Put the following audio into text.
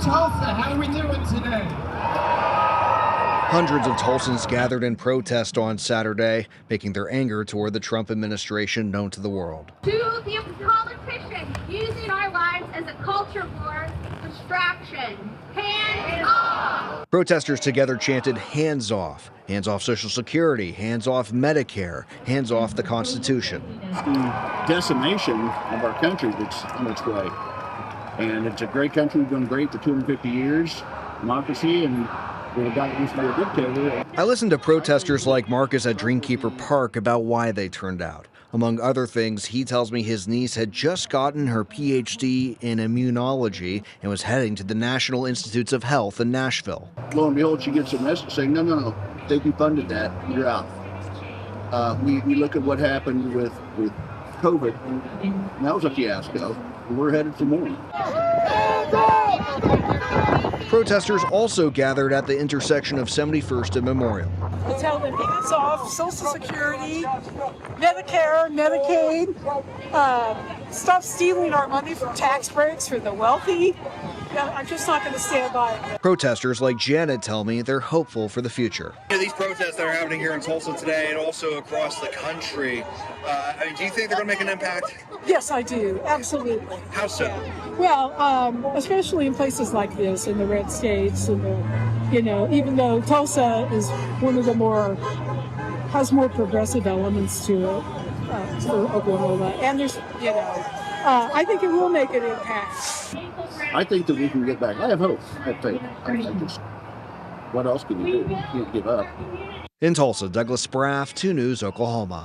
Tulsa. How are we doing today? Hundreds of Tulsans gathered in protest on Saturday, making their anger toward the Trump administration known to the world. To the politicians using our lives as a culture war, distraction, hands off! Protesters together chanted, hands off Social Security, hands off Medicare, hands off the Constitution. The decimation of our country that's on its way. And it's a great country, we've done great for 250 years, democracy, and we've got used to be a dictator. I listened to protesters like Marcus at Dreamkeeper Park about why they turned out. Among other things, he tells me his niece had just gotten her PhD in immunology and was heading to the National Institutes of Health in Nashville. Lo and behold, she gets a message saying, no, they defunded that, you're out. We look at what happened with COVID, and that was a fiasco. We're headed for more. Protesters also gathered at the intersection of 71st and Memorial. I tell them hands off Social Security, Medicare, Medicaid, stop stealing our money from tax breaks for the wealthy. I'm just not going to stand by it. Protesters like Janet tell me they're hopeful for the future. These protests that are happening here in Tulsa today and also across the country, do you think they're going to make an impact? Yes, I do. Absolutely. How so? Well, especially in places like this, in the red states, and even though Tulsa is one of the has more progressive elements to it for Oklahoma, and there's, I think it will make an impact. I think that we can get back. I have hope. I have faith. What else can you do? You can't give up. In Tulsa, Douglas Spraff, 2 News, Oklahoma.